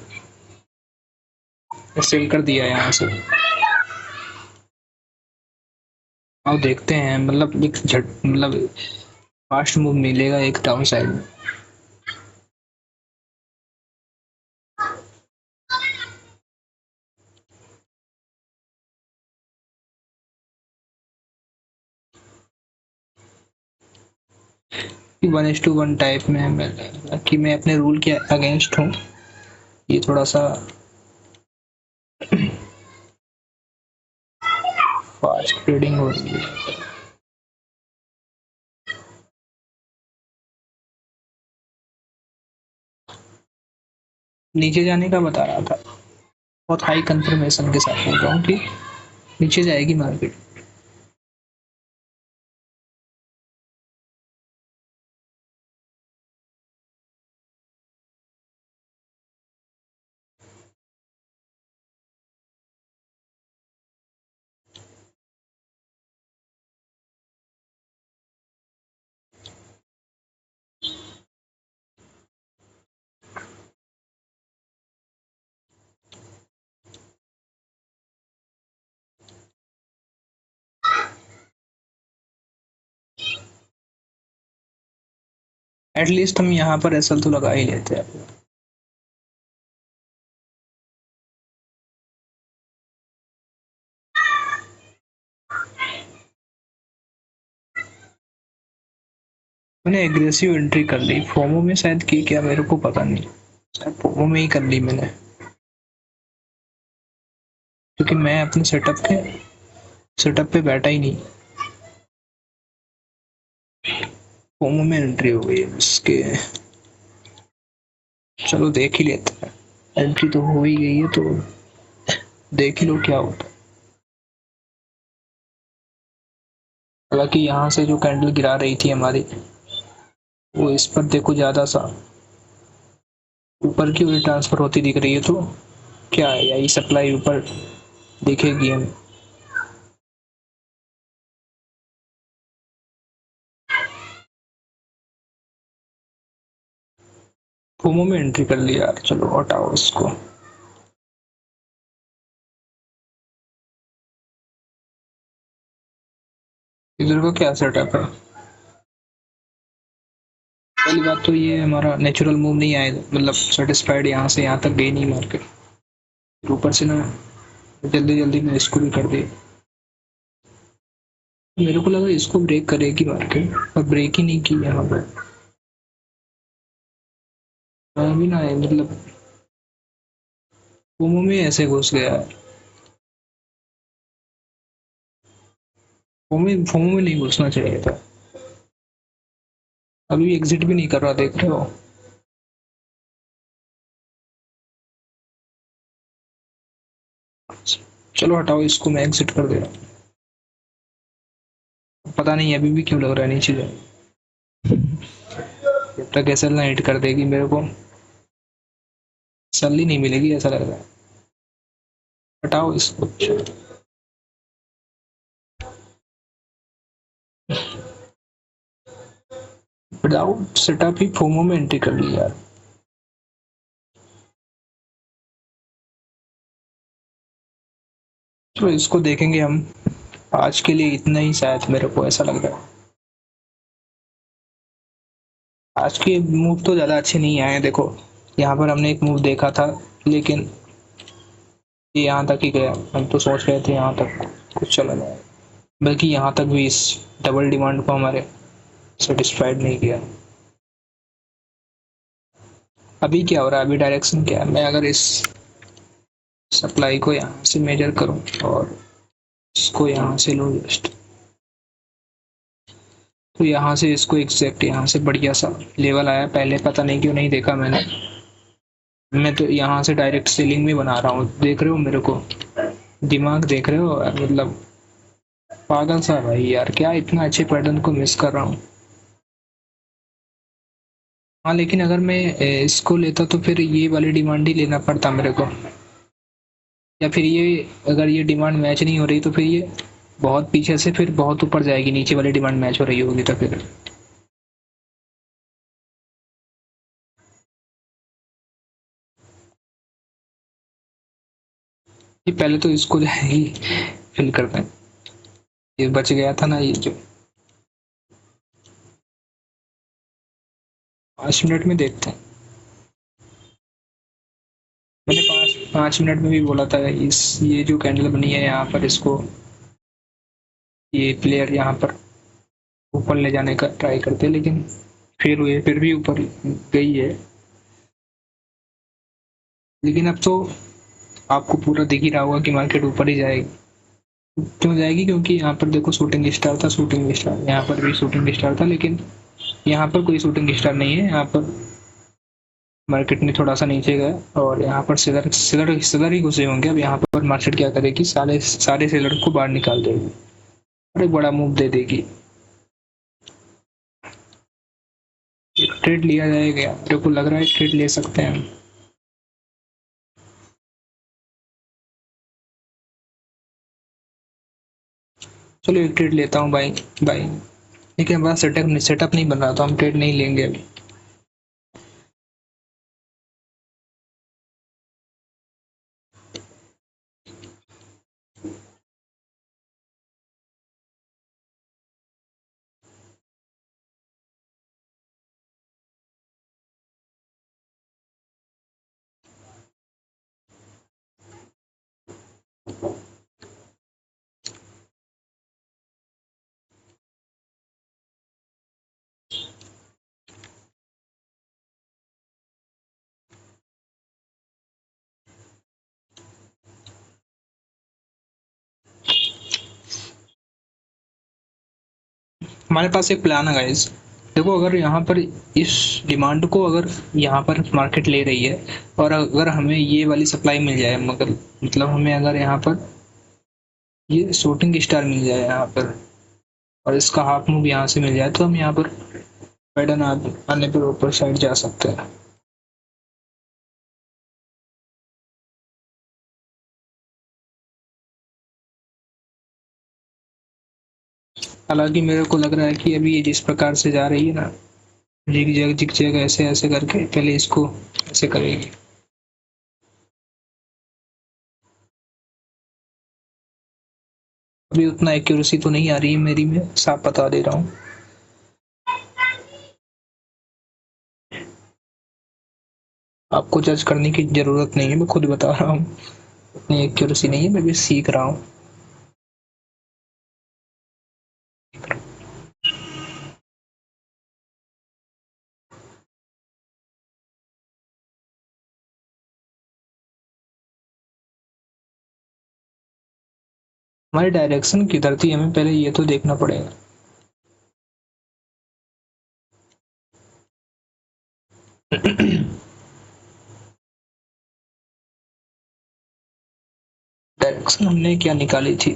सेल कर दिया यहाँ से। अब देखते हैं, मतलब एक झट मतलब फास्ट मूव मिलेगा एक डाउन साइड में। One is to one type में मैं कि मैं अपने रूल के अगेंस्ट हूँ, ये थोड़ा सा फास्ट ट्रेडिंग हो रही है। नीचे जाने का बता रहा था, बहुत हाई कंफर्मेशन के साथ बोल रहा हूँ कि नीचे जाएगी मार्केट। एटलीस्ट हम यहाँ पर एसएल तो लगा ही लेते हैं। मैंने एग्रेसिव एंट्री कर ली फोमो में, शायद की क्या मेरे को पता नहीं, शायद फोमो में ही कर ली मैंने, क्योंकि मैं अपने सेटअप पे बैठा ही नहीं। फोमो में एंट्री हो गई है इसके। चलो देख ही लेते हैं, एंट्री तो हो ही गई है तो देख ही लो क्या होता है। हालांकि यहाँ से जो कैंडल गिरा रही थी हमारी, वो इस पर देखो ज्यादा सा ऊपर की ओर ट्रांसफर होती दिख रही है, तो क्या है, यही सप्लाई ऊपर दिखेगी हमें। फोमो में एंट्री कर लिया यार, चलो हटाओ इसको। इधर का क्या सेटअप है? पहली बात तो ये हमारा नेचुरल मूव नहीं आया, मतलब सेटिस्फाइड यहाँ से यहाँ तक गई नहीं मार्केट, ऊपर से ना जल्दी जल्दी में इसको भी कर दिया। मेरे को लगा इसको ब्रेक करेगी मार्केट, पर ब्रेक ही नहीं की यहाँ पर। अभी ना मतलब फोमो में ऐसे घुस गया है, फोमो में नहीं घुसना चाहिए था। अभी एग्जिट भी नहीं कर रहा, देख रहे हो। चलो हटाओ इसको, मैं एग्जिट कर दे रहा हूँ। पता नहीं अभी भी क्यों लग रहा है नीचे जाए, जब तक एसएल ना हिट कर देगी मेरे को सैलरी नहीं मिलेगी ऐसा लग रहा है। हटाओ इसको। विदाउट सेटअप ही फोमो में एंट्री कर ली यार। चलो इसको देखेंगे हम आज के लिए इतना ही, शायद मेरे को ऐसा लग रहा है। आज के मूव तो ज़्यादा अच्छे नहीं आए हैं। देखो, यहाँ पर हमने एक मूव देखा था, लेकिन ये यहाँ तक ही गया। हम तो सोच रहे थे यहाँ तक कुछ चला जाए, बल्कि यहाँ तक भी इस डबल डिमांड को हमारे सेटिस्फाइड नहीं किया। अभी क्या हो रहा है, अभी डायरेक्शन क्या है? मैं अगर इस सप्लाई को यहाँ से मेजर करूँ और इसको यहाँ से लो जस्ट, तो यहाँ से इसको एग्जैक्ट यहाँ से बढ़िया सा लेवल आया। पहले पता नहीं क्यों नहीं देखा मैंने। मैं तो यहाँ से डायरेक्ट सेलिंग में बना रहा हूँ, देख रहे हो मेरे को? दिमाग देख रहे हो? मतलब पागल सा भाई यार, क्या इतना अच्छे पैटर्न को मिस कर रहा हूँ। हाँ, लेकिन अगर मैं इसको लेता तो फिर ये वाली डिमांड ही लेना पड़ता मेरे को, या फिर ये, अगर ये डिमांड मैच नहीं हो रही तो फिर ये बहुत पीछे से फिर बहुत ऊपर जाएगी, नीचे वाली डिमांड मैच हो रही होगी तो फिर ये पहले तो इसको जाएगी फिल करते हैं। ये बच गया था ना, ये जो 5 मिनट में देखते हैं। मैंने 5 5 मिनट में भी बोला था, इस ये जो कैंडल बनी है यहाँ पर, इसको ये प्लेयर यहाँ पर ऊपर ले जाने का ट्राई करते, लेकिन फिर भी ऊपर गई है। लेकिन अब तो आपको पूरा दिख ही रहा होगा कि मार्केट ऊपर ही जाएगी। क्यों जाएगी? क्योंकि यहाँ पर देखो, शूटिंग स्टार था, शूटिंग स्टार, यहाँ पर भी शूटिंग स्टार था, लेकिन यहाँ पर कोई शूटिंग स्टार नहीं है। यहाँ पर मार्केट में थोड़ा सा नीचे गया और यहाँ पर सेलर सेलर सेलर ही घुसे होंगे। अब यहाँ पर मार्केट क्या करेगी, सारे सारे सेलर को बाहर निकाल देगी और एक बड़ा मूव दे देगी। एक ट्रेड लिया जाएगा, मेरे को लग रहा है ट्रेड ले सकते हैं हम। चलो एक ट्रेड लेता हूँ भाई। भाई, लेकिन हमारा सेटअप नहीं बन रहा, तो हम ट्रेड नहीं लेंगे अभी। हमारे पास एक प्लान है गाइस। देखो, अगर यहाँ पर इस डिमांड को अगर यहाँ पर मार्केट ले रही है, और अगर हमें ये वाली सप्लाई मिल जाए, मगर मतलब हमें अगर यहाँ पर ये शूटिंग स्टार मिल जाए यहाँ पर, और इसका हाफ मूव यहाँ से मिल जाए, तो हम यहाँ पर पैटर्न आने पर ऊपर साइड जा सकते हैं। हालांकि मेरे को लग रहा है कि अभी ये जिस प्रकार से जा रही है ना, जिग जैग ऐसे ऐसे करके पहले इसको ऐसे करेगी। अभी उतना एक्यूरेसी तो नहीं आ रही है मेरी, में साफ बता दे रहा हूँ। आपको जज करने की जरूरत नहीं है, मैं खुद बता रहा हूँ। उतनी एक्यूरेसी नहीं है, मैं भी सीख रहा हूँ। हमारी डायरेक्शन किधर थी, हमें पहले ये तो देखना पड़ेगा। डायरेक्शन हमने क्या निकाली थी?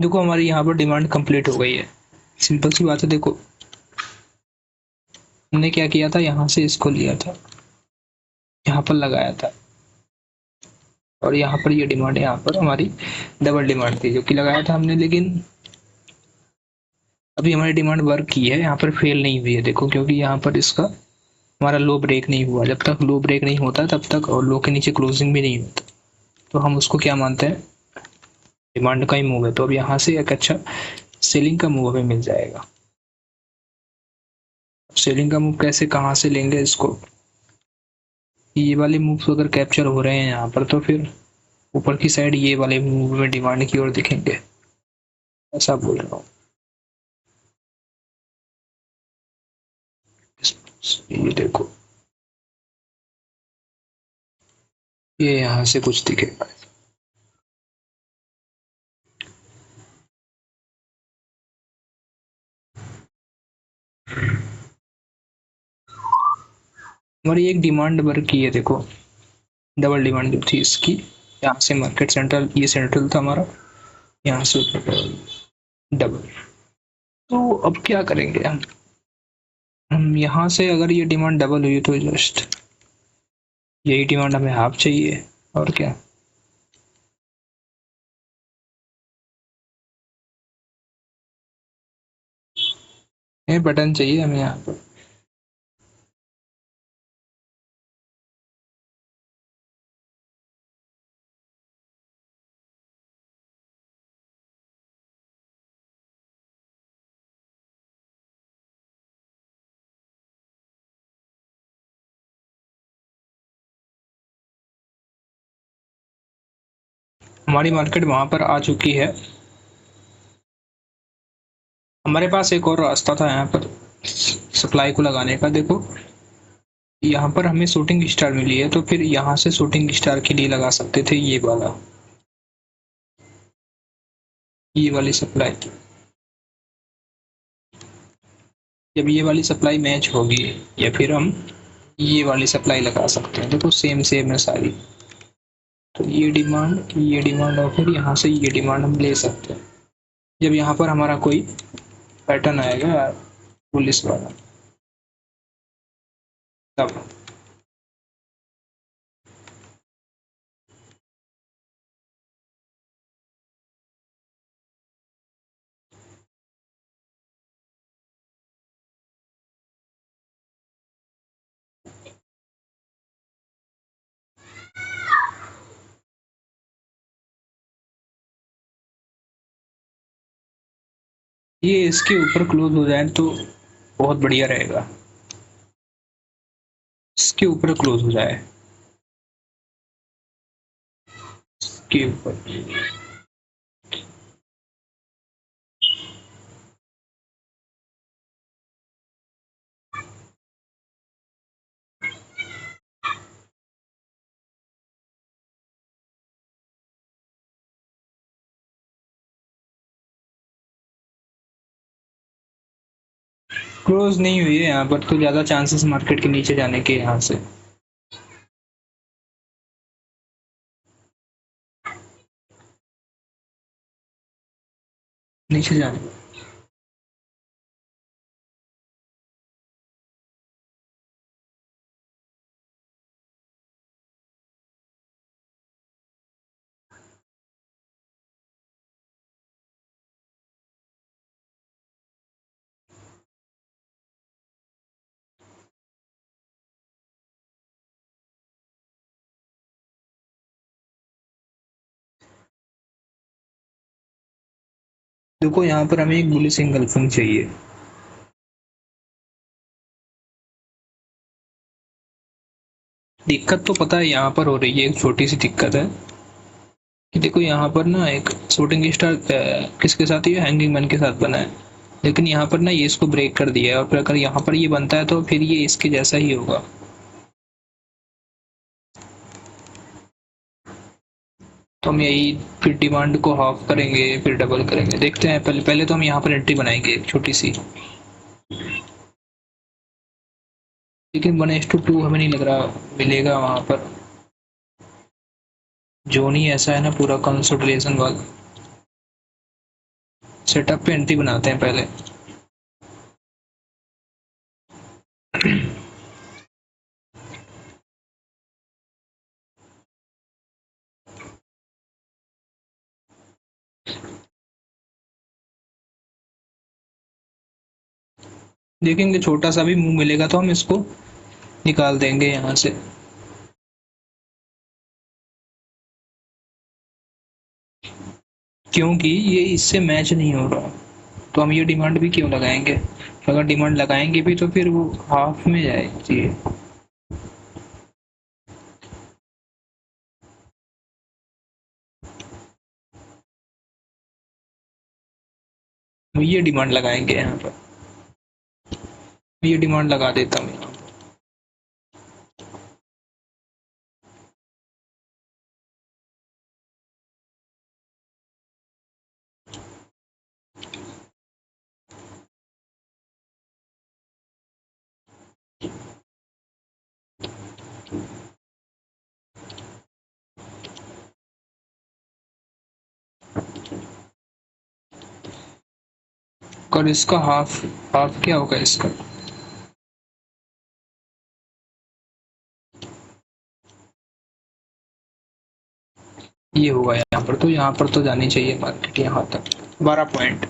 देखो हमारी यहाँ पर डिमांड कंप्लीट हो गई है, सिंपल सी बात है। देखो हमने क्या किया था, यहाँ से इसको लिया था, यहाँ पर लगाया था, और यहाँ पर ये डिमांड, यहाँ पर हमारी डबल डिमांड थी जो कि लगाया था हमने, लेकिन अभी हमारी डिमांड वर्क की है, यहाँ पर फेल नहीं हुई है। देखो क्योंकि यहाँ पर इसका हमारा लो ब्रेक नहीं हुआ, जब तक लो ब्रेक नहीं होता तब तक, और लो के नीचे क्लोजिंग भी नहीं होता, तो हम उसको क्या मानते हैं, डिमांड का ही मूव है। तो अब यहाँ से एक अच्छा सेलिंग का मूव हमें मिल जाएगा। सेलिंग का मूव कैसे, कहाँ से लेंगे इसको, ये वाले मूव्स अगर कैप्चर हो रहे हैं यहाँ पर, तो फिर ऊपर की साइड ये वाले मूव में डिमांड की ओर दिखेंगे, ऐसा बोल रहा हूँ। ये देखो, ये यहाँ से कुछ दिखेगा। हमारी एक डिमांड वर्क की है, देखो डबल डिमांड जो थी इसकी, यहाँ से मार्केट सेंट्रल, ये सेंट्रल था हमारा, यहाँ से डबल। तो अब क्या करेंगे हम यहाँ से, अगर ये डिमांड डबल हुई तो जस्ट यही डिमांड हमें हाफ चाहिए, और क्या। ये बटन चाहिए हमें यहाँ पर। हमारी मार्केट वहां पर आ चुकी है। हमारे पास एक और रास्ता था यहाँ पर सप्लाई को लगाने का। देखो यहाँ पर हमें शूटिंग स्टार मिली है, तो फिर यहाँ से शूटिंग स्टार के लिए लगा सकते थे ये वाला, ये वाली सप्लाई। जब ये वाली सप्लाई मैच होगी, या फिर हम ये वाली सप्लाई लगा सकते हैं। देखो सेम सेम है सारी, तो ये डिमांड और फिर यहाँ से ये डिमांड हम ले सकते हैं। जब यहाँ पर हमारा कोई पैटर्न आएगा पुलिस वाला, तब ये इसके ऊपर क्लोज हो जाए तो बहुत बढ़िया रहेगा, इसके ऊपर क्लोज हो जाए, इसके ऊपर। क्लोज नहीं हुई है यहाँ पर, तो ज्यादा चांसेस मार्केट के नीचे जाने के, यहाँ से नीचे जाने। देखो यहाँ पर हमें एक बुलिश एंगल्फिंग चाहिए। दिक्कत तो पता है यहाँ पर हो रही है, एक छोटी सी दिक्कत है कि देखो यहाँ पर ना एक शूटिंग स्टार किसके साथ, ये हैंगिंग मैन के साथ बना है, लेकिन यहाँ पर ना ये इसको ब्रेक कर दिया है, और फिर अगर यहाँ पर ये बनता है तो फिर ये इसके जैसा ही होगा। तो हम यही फिर डिमांड को हाफ करेंगे, फिर डबल करेंगे, देखते हैं। पहले पहले तो हम यहाँ पर एंट्री बनाएंगे एक छोटी सी, लेकिन 1:2 हमें नहीं लग रहा मिलेगा वहाँ पर। जोन ही ऐसा है ना पूरा कंसोलिडेशन वाला। सेटअप पे एंट्री बनाते हैं पहले। देखेंगे छोटा सा भी मुंह मिलेगा तो हम इसको निकाल देंगे यहाँ से। क्योंकि ये इससे मैच नहीं हो रहा, तो हम ये डिमांड भी क्यों लगाएंगे। अगर डिमांड लगाएंगे भी तो फिर वो हाफ में जाएगी। ये डिमांड लगाएंगे यहाँ पर, ये डिमांड लगा देता हूँ यहाँ पर। और इसका हाफ, हाफ क्या होगा इसका। ये होगा यहाँ पर, तो यहाँ पर तो जानी चाहिए मार्केट यहाँ तक 12 पॉइंट।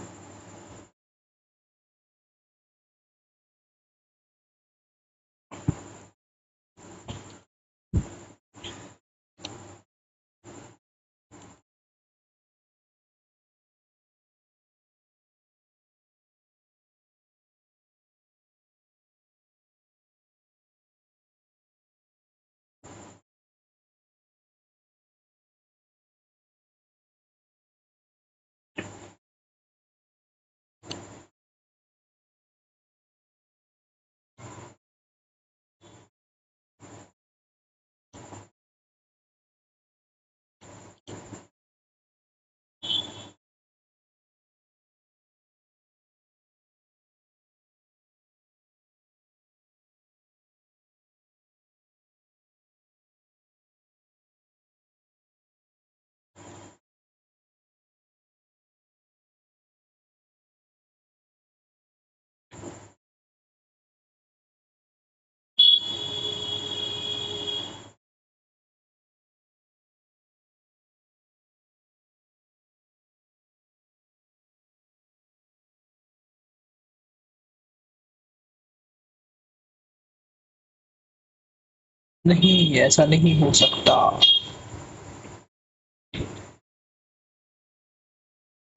नहीं, ऐसा नहीं हो सकता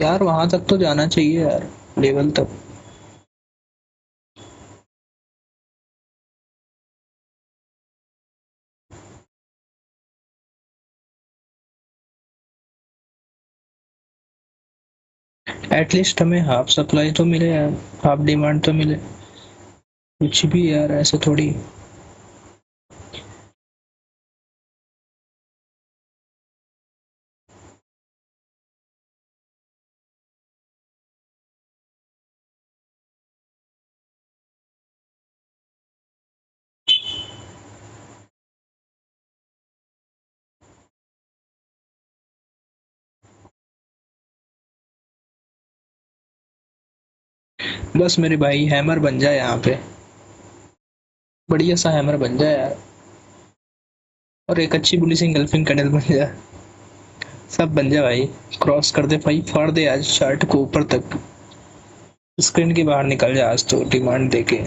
यार, वहां तक तो जाना चाहिए यार, लेवल तक। एटलीस्ट हमें हाफ सप्लाई तो मिले यार, हाफ डिमांड तो मिले। कुछ भी यार, ऐसे थोड़ी। बस मेरे भाई हैमर बन जाए यहाँ पे, बढ़िया सा हैमर बन जाए यार, और एक अच्छी बुली सी गल्फिंग कैंडल बन जाए। सब बन जाए भाई। क्रॉस कर दे भाई, फाड़ दे आज चार्ट को ऊपर तक, स्क्रीन के बाहर निकल जाए आज तो डिमांड देके।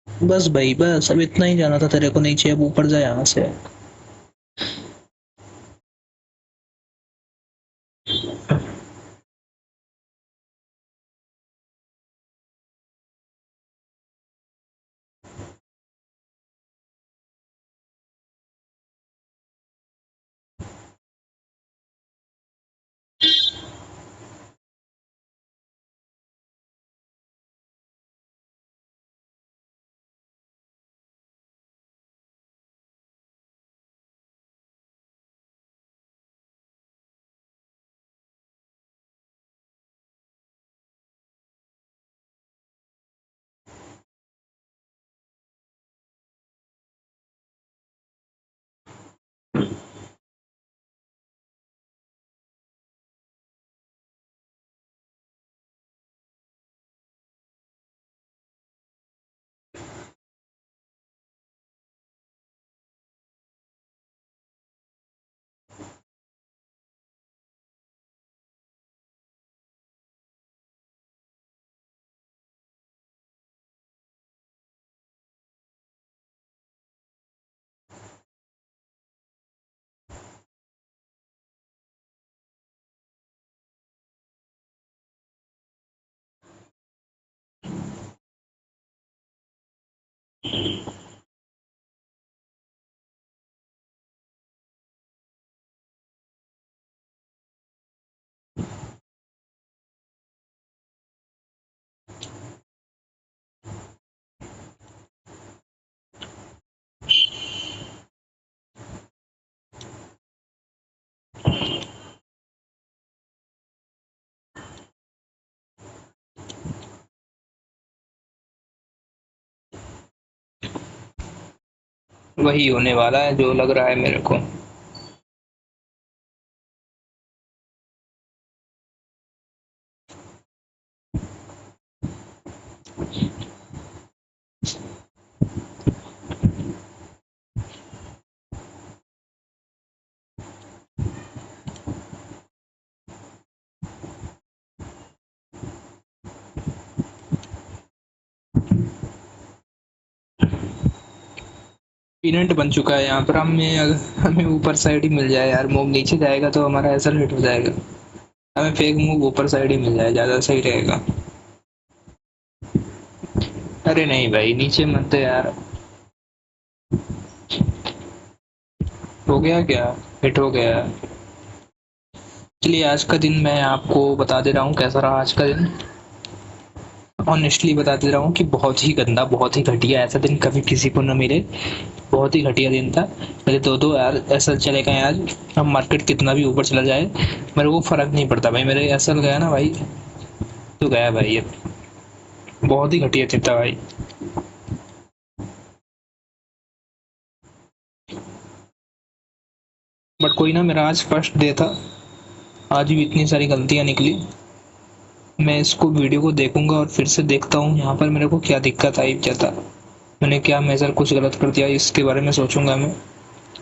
बस भाई बस, अब इतना ही जाना था तेरे को, नीचे अब ऊपर जाए यहाँ से। वही होने वाला है जो लग रहा है मेरे को। इवेंट बन चुका है यहाँ पर। हमें ऊपर साइड ही मिल जाए यार, मूव नीचे जाएगा तो हमारा ऐसा हिट हो जाएगा। हमें फेक मूव ऊपर साइड ही मिल जाए, ज़्यादा सही रहेगा। अरे नहीं भाई, नीचे मत दे यार। हो गया क्या? हिट हो गया। चलिए, आज का दिन मैं आपको बता दे रहा हूँ कैसा रहा आज का दिन। ऑनेस्टली बता दे रहा हूँ कि बहुत ही गंदा, बहुत ही घटिया। ऐसा दिन कभी किसी को न मिले। बहुत ही घटिया दिन था। मेरे दो यार ऐसा चलेगा यार। अब मार्केट कितना भी ऊपर चला जाए, मेरे को फर्क नहीं पड़ता भाई। मेरे ऐसा गया ना भाई, तो गया भाई ये। बहुत ही घटिया दिन था भाई। बट कोई ना, मेरा आज फर्स्ट डे था। आज भी इतनी सारी गलतियाँ निकली। मैं इसको वीडियो को देखूंगा और फिर से देखता हूँ यहाँ पर मेरे को क्या दिक्कत आई, क्या था, मैंने क्या मेजर कुछ गलत कर दिया, इसके बारे में सोचूंगा मैं।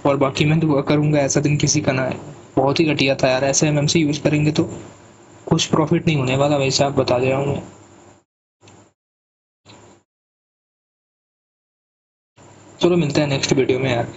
और बाकी मैं दुआ करूंगा ऐसा दिन किसी का ना आए। बहुत ही घटिया था यार। ऐसे एमएमसी यूज करेंगे तो कुछ प्रॉफिट नहीं होने वाला, वैसे आप बता दे रहा हूँ मैं। चलो मिलते हैं नेक्स्ट वीडियो में यार।